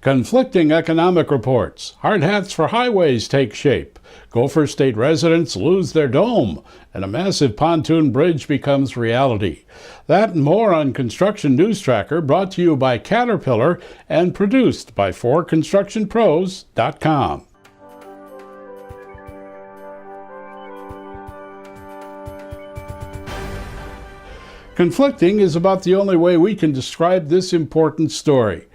Conflicting economic reports. Hardhats for highways take shape. Gopher State residents lose their dome, and a massive pontoon bridge becomes reality. That and more on Construction News Tracker, brought to you by Caterpillar and produced by 4constructionpros.com. Conflicting is about the only way we can describe this important story.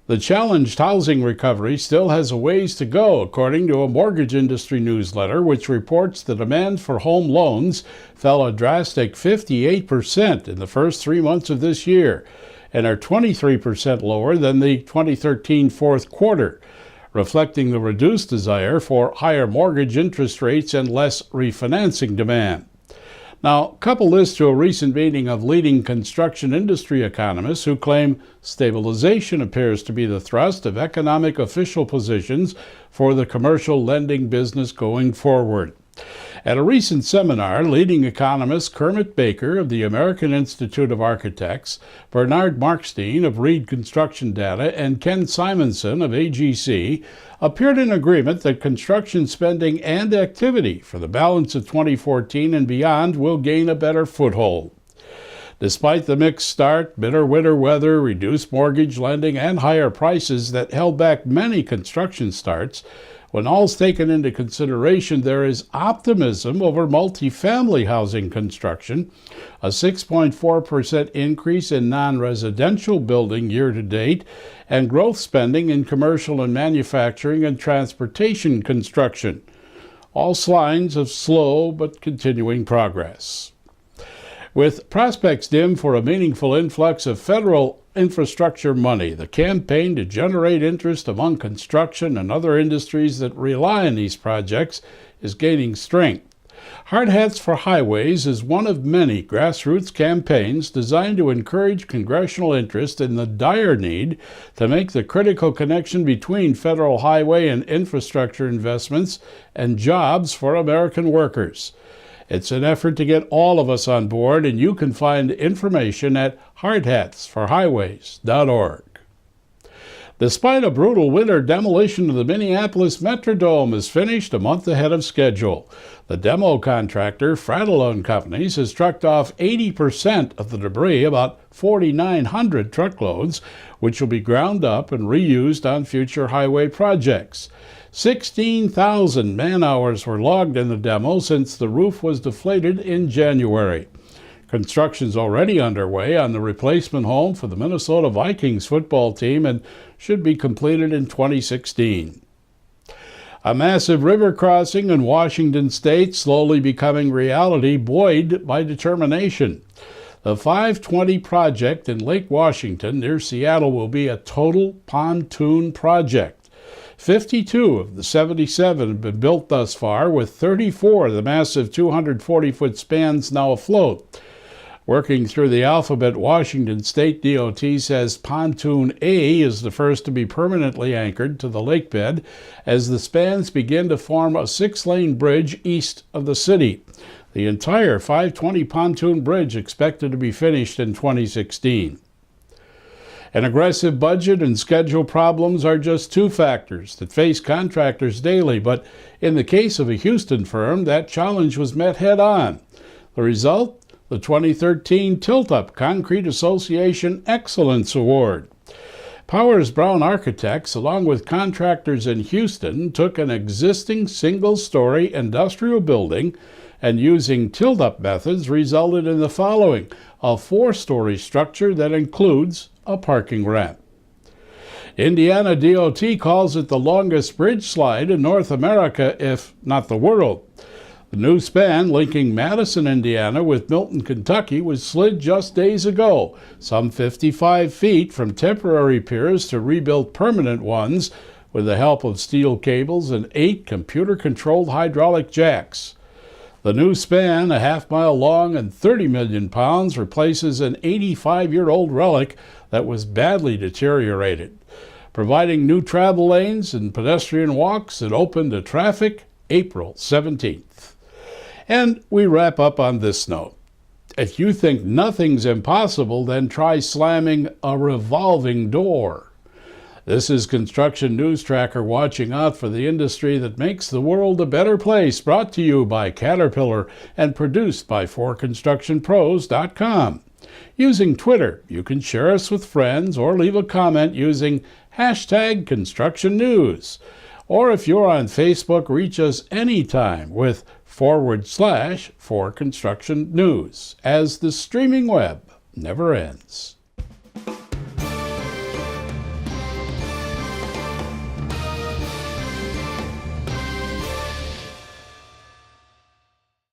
The challenged housing recovery still has a ways to go, according to a mortgage industry newsletter, which reports the demand for home loans fell a drastic 58% in the first 3 months of this year, and are 23% lower than the 2013 fourth quarter, reflecting the reduced desire for higher mortgage interest rates and less refinancing demand. Now, couple this to a recent meeting of leading construction industry economists who claim stabilization appears to be the thrust of economic official positions for the commercial lending business going forward. At a recent seminar, leading economists Kermit Baker of the American Institute of Architects, Bernard Markstein of Reed Construction Data, and Ken Simonson of AGC appeared in agreement that construction spending and activity for the balance of 2014 and beyond will gain a better foothold. Despite the mixed start, bitter winter weather, reduced mortgage lending, and higher prices that held back many construction starts, when all's taken into consideration, there is optimism over multifamily housing construction, a 6.4% increase in non-residential building year-to-date, and growth spending in commercial and manufacturing and transportation construction. All signs of slow but continuing progress. With prospects dim for a meaningful influx of federal infrastructure money, the campaign to generate interest among construction and other industries that rely on these projects is gaining strength. Hardhats for Highways is one of many grassroots campaigns designed to encourage congressional interest in the dire need to make the critical connection between federal highway and infrastructure investments and jobs for American workers. It's an effort to get all of us on board, and you can find information at hardhatsforhighways.org. Despite a brutal winter, demolition of the Minneapolis Metrodome is finished a month ahead of schedule. The demo contractor, Fratellone Companies, has trucked off 80% of the debris, about 4,900 truckloads, which will be ground up and reused on future highway projects. 16,000 man-hours were logged in the demo since the roof was deflated in January. Construction's already underway on the replacement home for the Minnesota Vikings football team and should be completed in 2016. A massive river crossing in Washington state slowly becoming reality, buoyed by determination. The 520 project in Lake Washington near Seattle will be a total pontoon project. 52 of the 77 have been built thus far, with 34 of the massive 240-foot spans now afloat. Working through the alphabet, Washington State DOT says Pontoon A is the first to be permanently anchored to the lake bed as the spans begin to form a 6-lane bridge east of the city. The entire 520 pontoon bridge expected to be finished in 2016. An aggressive budget and schedule problems are just two factors that face contractors daily, but in the case of a Houston firm, that challenge was met head-on. The result? The 2013 Tilt-Up Concrete Association Excellence Award. Powers Brown Architects, along with contractors in Houston, took an existing single-story industrial building and, using tilt-up methods, resulted in the following: a 4-story structure that includes a parking ramp. Indiana DOT calls it the longest bridge slide in North America, if not the world. The new span linking Madison, Indiana with Milton, Kentucky was slid just days ago, some 55 feet from temporary piers to rebuilt permanent ones with the help of steel cables and 8 computer-controlled hydraulic jacks. The new span, a half-mile long and 30 million pounds, replaces an 85-year-old relic that was badly deteriorated, providing new travel lanes and pedestrian walks that opened to traffic April 17th. And we wrap up on this note. If you think nothing's impossible, then try slamming a revolving door. This is Construction News Tracker, watching out for the industry that makes the world a better place, brought to you by Caterpillar and produced by 4constructionpros.com. Using Twitter, you can share us with friends or leave a comment using hashtag Construction News. Or if you're on Facebook, reach us anytime with /4construction news, as the streaming web never ends.